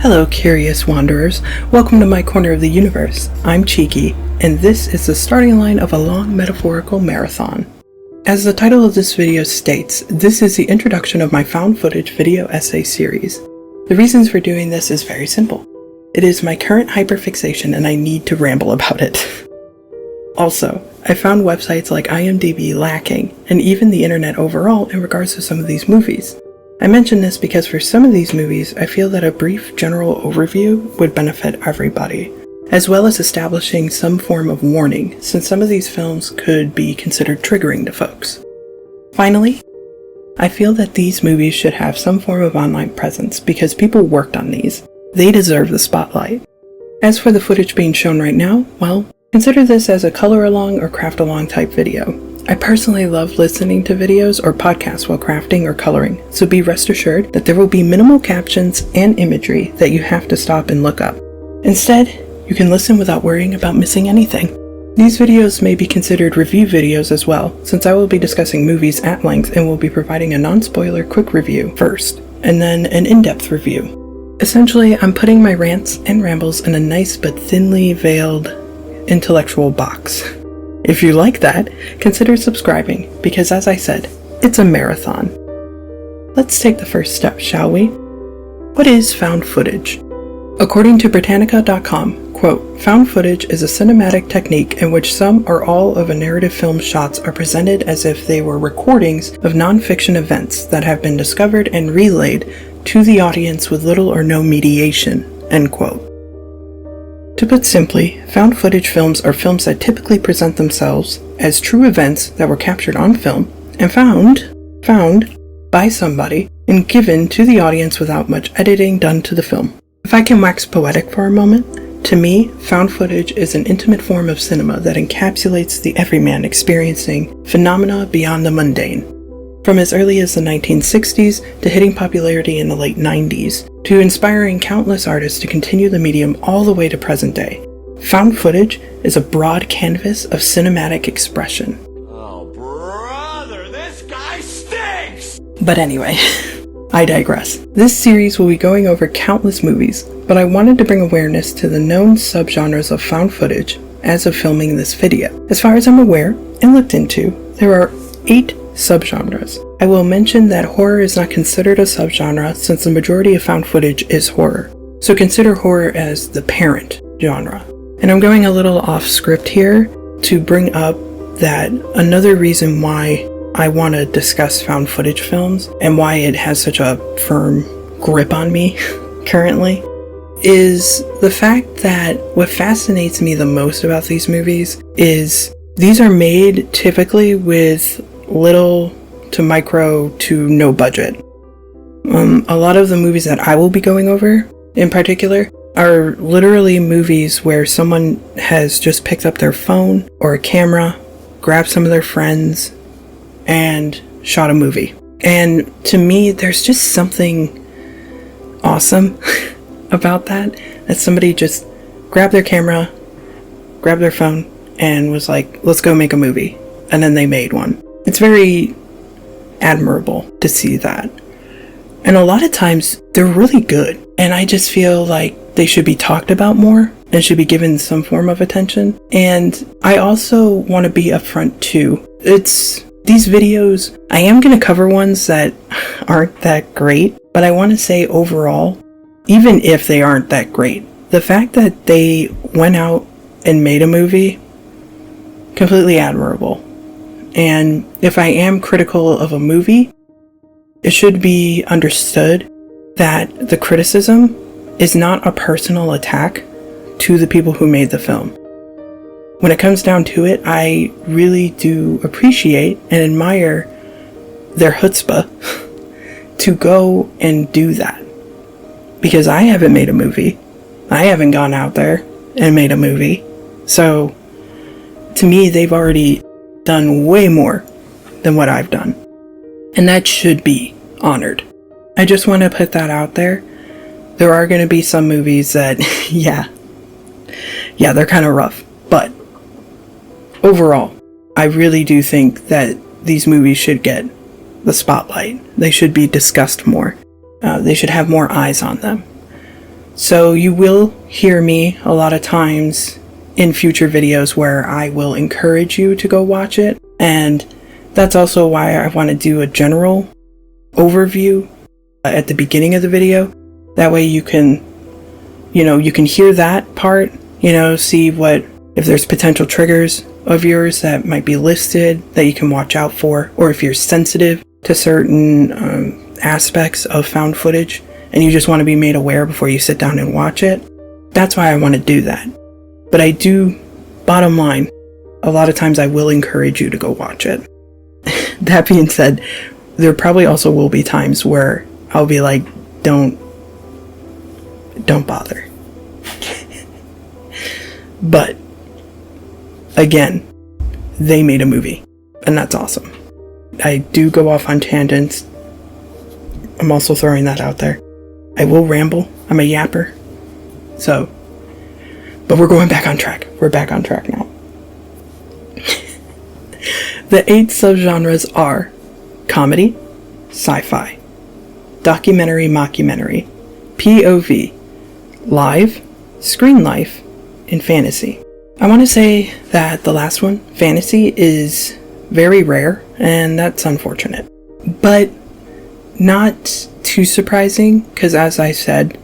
Hello, curious wanderers. Welcome to my corner of the universe. I'm Cheeki, and this is the starting line of a long metaphorical marathon. As the title of this video states, this is the introduction of my found footage video essay series. The reasons for doing this is very simple. It is my current hyperfixation and I need to ramble about it. Also, I found websites like IMDb lacking, and even the internet overall in regards to some of these movies. I mention this because for some of these movies, I feel that a brief general overview would benefit everybody, as well as establishing some form of warning, since some of these films could be considered triggering to folks. Finally, I feel that these movies should have some form of online presence because people worked on these. They deserve the spotlight. As for the footage being shown right now, well, consider this as a color along or craft along type video. I personally love listening to videos or podcasts while crafting or coloring, so be rest assured that there will be minimal captions and imagery that you have to stop and look up. Instead, you can listen without worrying about missing anything. These videos may be considered review videos as well, since I will be discussing movies at length and will be providing a non-spoiler quick review first, and then an in-depth review. Essentially, I'm putting my rants and rambles in a nice but thinly veiled intellectual box. If you like that, consider subscribing, because as I said, it's a marathon. Let's take the first step, shall we? What is found footage? According to Britannica.com, quote, found footage is a cinematic technique in which some or all of a narrative film's shots are presented as if they were recordings of non-fiction events that have been discovered and relayed to the audience with little or no mediation, end quote. To put simply, found footage films are films that typically present themselves as true events that were captured on film and found by somebody and given to the audience without much editing done to the film. If I can wax poetic for a moment, to me, found footage is an intimate form of cinema that encapsulates the everyman experiencing phenomena beyond the mundane. From as early as the 1960s to hitting popularity in the late 90s, to inspiring countless artists to continue the medium all the way to present day. Found footage is a broad canvas of cinematic expression. Oh, brother, this guy stinks! But anyway, I digress. This series will be going over countless movies, but I wanted to bring awareness to the known subgenres of found footage as of filming this video. As far as I'm aware and looked into, there are 8 subgenres. I will mention that horror is not considered a subgenre since the majority of found footage is horror. So consider horror as the parent genre. And I'm going a little off script here to bring up that another reason why I want to discuss found footage films and why it has such a firm grip on me currently is the fact that what fascinates me the most about these movies is these are made typically with little to micro to no budget. A lot of the movies that I will be going over in particular are literally movies where someone has just picked up their phone or a camera, grabbed some of their friends, and shot a movie. And to me, there's just something awesome about that somebody just grabbed their camera, grabbed their phone, and was like, let's go make a movie. And then they made one. It's very admirable to see that. And a lot of times they're really good. And I just feel like they should be talked about more and should be given some form of attention. And I also want to be upfront too. These videos, I am going to cover ones that aren't that great, but I want to say overall, even if they aren't that great, the fact that they went out and made a movie, completely admirable. And if I am critical of a movie, it should be understood that the criticism is not a personal attack to the people who made the film. When it comes down to it, I really do appreciate and admire their chutzpah to go and do that. Because I haven't made a movie. I haven't gone out there and made a movie. So, to me, they've already done way more than what I've done. And that should be honored. I just want to put that out there. There are going to be some movies that, yeah, they're kind of rough. But overall, I really do think that these movies should get the spotlight. They should be discussed more. They should have more eyes on them. So you will hear me a lot of times in future videos where I will encourage you to go watch it. And that's also why I want to do a general overview at the beginning of the video. That way you can hear that part, see if there's potential triggers of yours that might be listed that you can watch out for, or if you're sensitive to certain aspects of found footage and you just want to be made aware before you sit down and watch it. That's why I want to do that. But I do, bottom line, a lot of times I will encourage you to go watch it. That being said, there probably also will be times where I'll be like, don't bother. But again, they made a movie, and that's awesome. I do go off on tangents. I'm also throwing that out there. I will ramble. I'm a yapper. So, but we're going back on track. We're back on track now. The 8 subgenres are comedy, sci-fi, documentary, mockumentary, POV, live, screen life, and fantasy. I want to say that the last one, fantasy, is very rare, and that's unfortunate. But not too surprising, because as I said,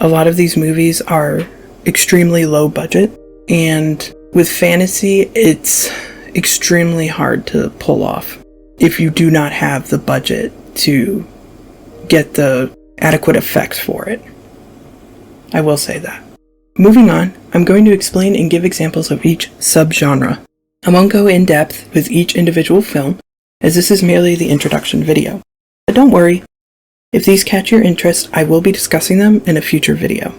a lot of these movies are extremely low budget, and with fantasy, it's extremely hard to pull off if you do not have the budget to get the adequate effects for it. I will say that. Moving on, I'm going to explain and give examples of each subgenre. I won't go in depth with each individual film, as this is merely the introduction video. But don't worry, if these catch your interest, I will be discussing them in a future video.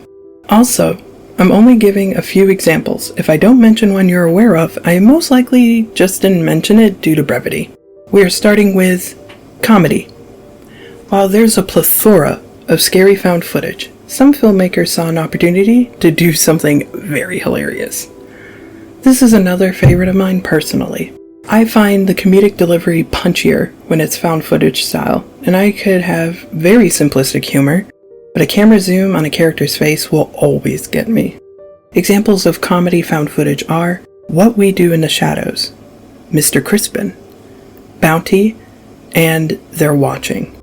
Also, I'm only giving a few examples. If I don't mention one you're aware of, I most likely just didn't mention it due to brevity. We are starting with comedy. While there's a plethora of scary found footage, some filmmakers saw an opportunity to do something very hilarious. This is another favorite of mine personally. I find the comedic delivery punchier when it's found footage style, and I could have very simplistic humor, but a camera zoom on a character's face will always get me. Examples of comedy found footage are What We Do in the Shadows, Mr. Crispin, Bounty, and They're Watching.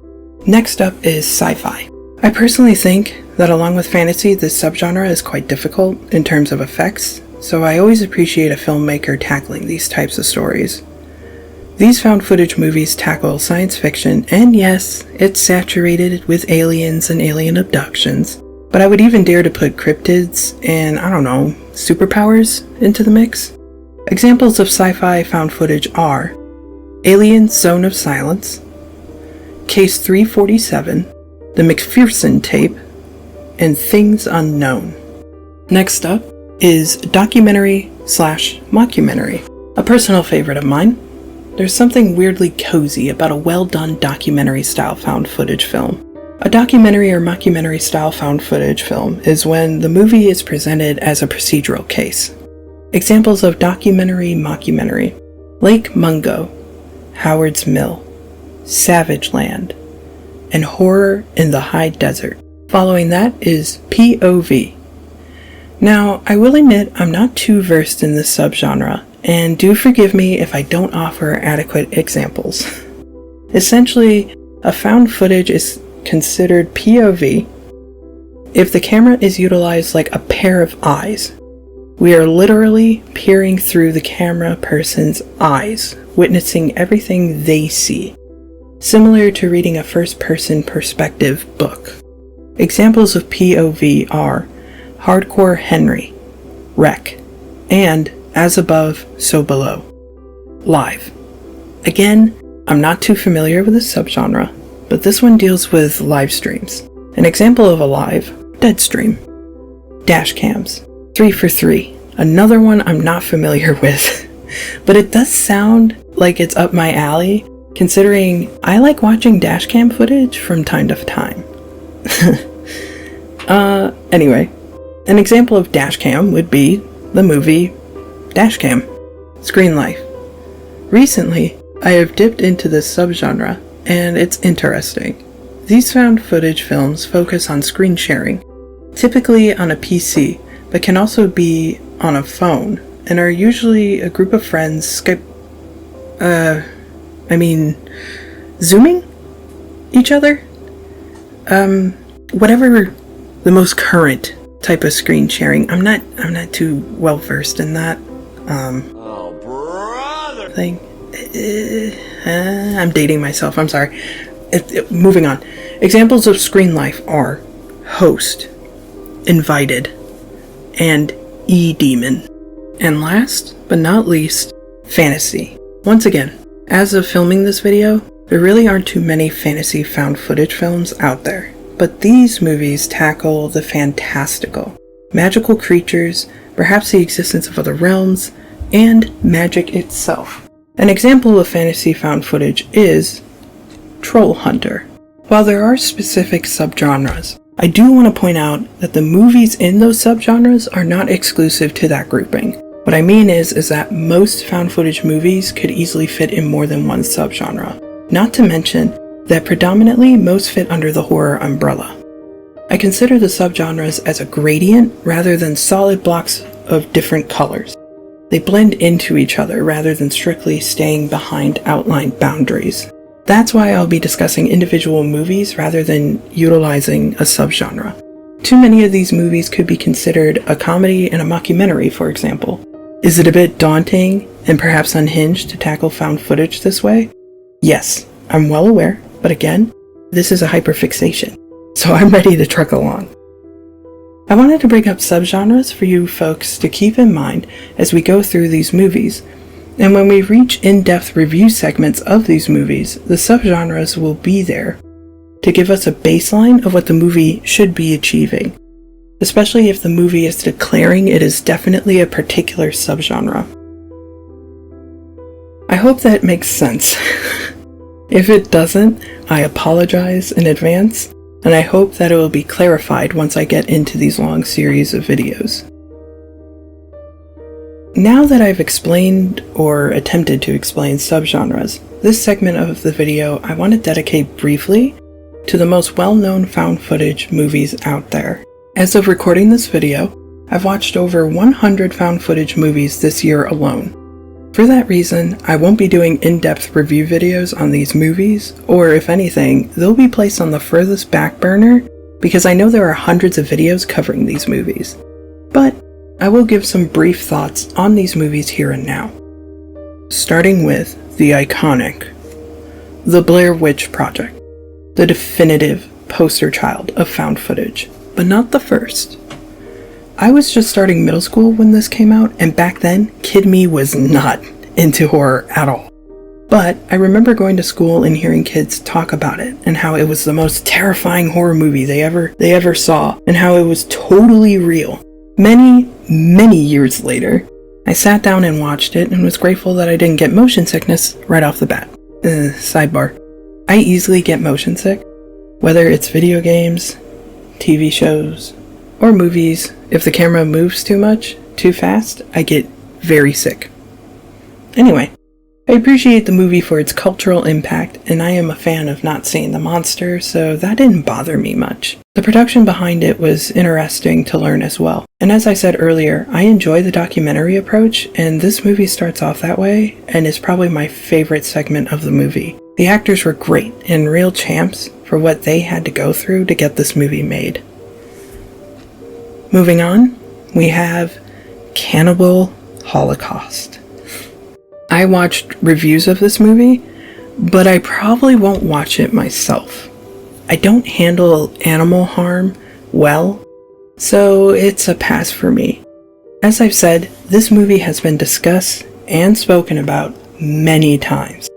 Next up is sci-fi. I personally think that along with fantasy, this subgenre is quite difficult in terms of effects, so I always appreciate a filmmaker tackling these types of stories. These found footage movies tackle science fiction, and yes, it's saturated with aliens and alien abductions, but I would even dare to put cryptids and, superpowers into the mix. Examples of sci-fi found footage are Alien Zone of Silence, Case 347, The McPherson Tape, and Things Unknown. Next up is documentary/mockumentary, a personal favorite of mine. There's something weirdly cozy about a well-done documentary-style found footage film. A documentary or mockumentary-style found footage film is when the movie is presented as a procedural case. Examples of documentary-mockumentary: Lake Mungo, Howard's Mill, Savage Land, and Horror in the High Desert. Following that is POV. Now, I will admit I'm not too versed in this subgenre, and do forgive me if I don't offer adequate examples. Essentially, a found footage is considered POV if the camera is utilized like a pair of eyes. We are literally peering through the camera person's eyes, witnessing everything they see, similar to reading a first-person perspective book. Examples of POV are Hardcore Henry, Wreck, and As Above, So Below. Live. Again, I'm not too familiar with this subgenre, but this one deals with live streams. An example of a live, Deadstream. Dash cams. 3 for 3. Another one I'm not familiar with, but it does sound like it's up my alley, considering I like watching dashcam footage from time to time. Anyway, an example of dashcam would be the movie Dashcam, Screen Life. Recently, I have dipped into this subgenre, and it's interesting. These found footage films focus on screen sharing, typically on a PC, but can also be on a phone, and are usually a group of friends Zooming each other? Whatever the most current type of screen sharing. I'm not too well versed in that Oh, brother! thing. I'm dating myself, I'm sorry. Moving on. Examples of screen life are host, invited, and e-demon. And last but not least, fantasy. Once again, as of filming this video, there really aren't too many fantasy found footage films out there. But these movies tackle the fantastical, magical creatures, perhaps the existence of other realms, and magic itself. An example of fantasy found footage is Troll Hunter. While there are specific subgenres, I do want to point out that the movies in those subgenres are not exclusive to that grouping. What I mean is that most found footage movies could easily fit in more than one subgenre. Not to mention that predominantly most fit under the horror umbrella. I consider the subgenres as a gradient rather than solid blocks of different colors. They blend into each other rather than strictly staying behind outlined boundaries. That's why I'll be discussing individual movies rather than utilizing a subgenre. Too many of these movies could be considered a comedy and a mockumentary, for example. Is it a bit daunting and perhaps unhinged to tackle found footage this way? Yes, I'm well aware, but again, this is a hyperfixation, so I'm ready to truck along. I wanted to bring up subgenres for you folks to keep in mind as we go through these movies, and when we reach in-depth review segments of these movies, the subgenres will be there to give us a baseline of what the movie should be achieving, especially if the movie is declaring it is definitely a particular subgenre. I hope that makes sense. If it doesn't, I apologize in advance, and I hope that it will be clarified once I get into these long series of videos. Now that I've explained or attempted to explain subgenres, this segment of the video I want to dedicate briefly to the most well-known found footage movies out there. As of recording this video, I've watched over 100 found footage movies this year alone. For that reason, I won't be doing in-depth review videos on these movies, or if anything, they'll be placed on the furthest back burner because I know there are hundreds of videos covering these movies. But I will give some brief thoughts on these movies here and now. Starting with the iconic, The Blair Witch Project, the definitive poster child of found footage, but not the first. I was just starting middle school when this came out, and back then, kid me was not into horror at all. But I remember going to school and hearing kids talk about it, and how it was the most terrifying horror movie they ever saw, and how it was totally real. Many years later, I sat down and watched it, and was grateful that I didn't get motion sickness right off the bat. Sidebar. I easily get motion sick, whether it's video games, TV shows, or movies. If the camera moves too much, too fast, I get very sick. Anyway, I appreciate the movie for its cultural impact, and I am a fan of not seeing the monster, so that didn't bother me much. The production behind it was interesting to learn as well. And as I said earlier, I enjoy the documentary approach, and this movie starts off that way, and is probably my favorite segment of the movie. The actors were great, and real champs for what they had to go through to get this movie made. Moving on, we have Cannibal Holocaust. I watched reviews of this movie, but I probably won't watch it myself. I don't handle animal harm well, so it's a pass for me. As I've said, this movie has been discussed and spoken about many times,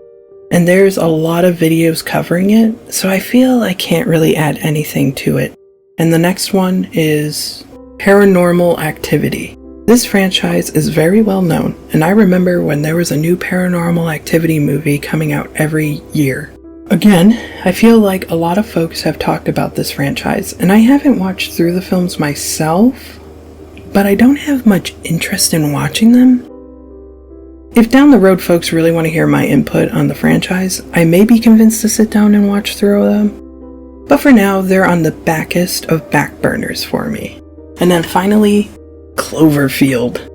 and there's a lot of videos covering it, so I feel I can't really add anything to it. And the next one is Paranormal Activity. This franchise is very well known, and I remember when there was a new Paranormal Activity movie coming out every year. Again, I feel like a lot of folks have talked about this franchise, and I haven't watched through the films myself, but I don't have much interest in watching them. If down the road folks really want to hear my input on the franchise, I may be convinced to sit down and watch through them. But for now, they're on the backest of back burners for me. And then finally, Cloverfield.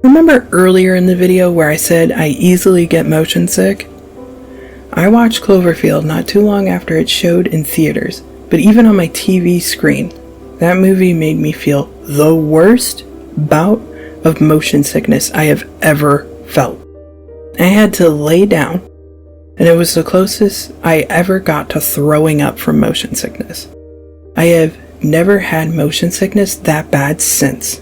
Remember earlier in the video where I said I easily get motion sick? I watched Cloverfield not too long after it showed in theaters, but even on my TV screen, that movie made me feel the worst bout of motion sickness I have ever felt. I had to lay down, and it was the closest I ever got to throwing up from motion sickness. I have never had motion sickness that bad since.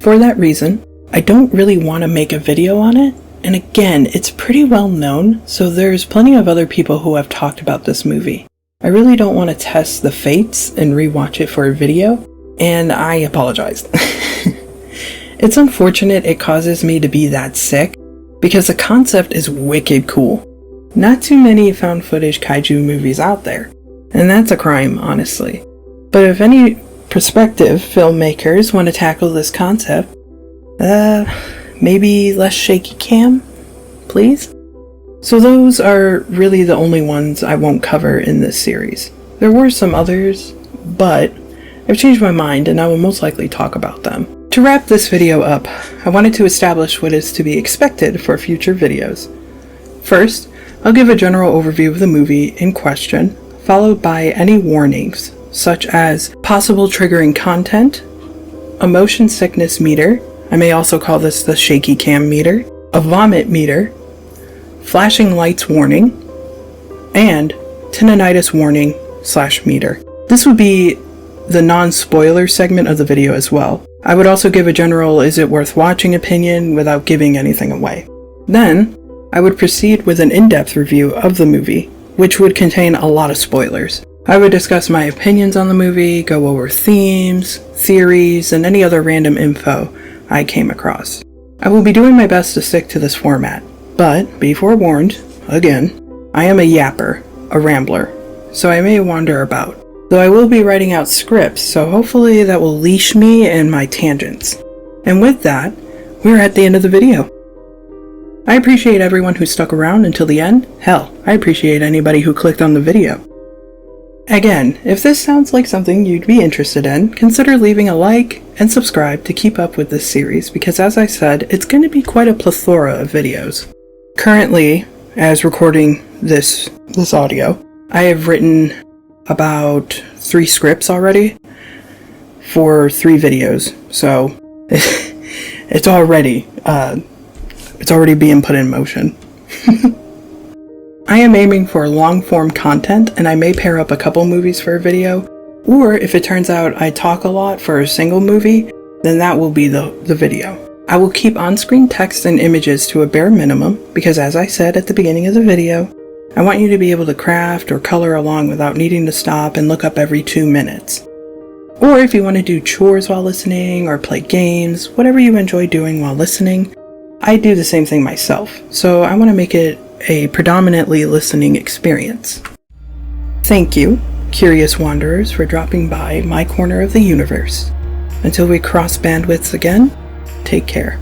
For that reason, I don't really want to make a video on it, and again, it's pretty well known, so there's plenty of other people who have talked about this movie. I really don't want to test the fates and rewatch it for a video, and I apologize. It's unfortunate it causes me to be that sick, because the concept is wicked cool. Not too many found footage kaiju movies out there, and that's a crime, honestly. But if any prospective filmmakers want to tackle this concept, maybe less shaky cam, please? So those are really the only ones I won't cover in this series. There were some others, but I've changed my mind and I will most likely talk about them. To wrap this video up, I wanted to establish what is to be expected for future videos. First, I'll give a general overview of the movie in question, followed by any warnings, such as possible triggering content, a motion sickness meter, I may also call this the shaky cam meter, a vomit meter, flashing lights warning, and tinnitus warning / meter. This would be the non-spoiler segment of the video as well. I would also give a general is it worth watching opinion without giving anything away. Then, I would proceed with an in-depth review of the movie, which would contain a lot of spoilers. I would discuss my opinions on the movie, go over themes, theories, and any other random info I came across. I will be doing my best to stick to this format, but be forewarned, again, I am a yapper, a rambler, so I may wander about. Though I will be writing out scripts, so hopefully that will leash me and my tangents. And with that, we're at the end of the video. I appreciate everyone who stuck around until the end. Hell, I appreciate anybody who clicked on the video. Again, if this sounds like something you'd be interested in, consider leaving a like and subscribe to keep up with this series because as I said, it's going to be quite a plethora of videos. Currently, as recording this audio, I have written about 3 scripts already for 3 videos, so it's already being put in motion. I am aiming for long-form content, and I may pair up a couple movies for a video, or if it turns out I talk a lot for a single movie, then that will be the video. I will keep on-screen text and images to a bare minimum, because as I said at the beginning of the video, I want you to be able to craft or color along without needing to stop and look up every 2 minutes. Or if you want to do chores while listening or play games, whatever you enjoy doing while listening, I do the same thing myself, so I want to make it a predominantly listening experience. Thank you, curious wanderers, for dropping by my corner of the universe. Until we cross bandwidths again, take care.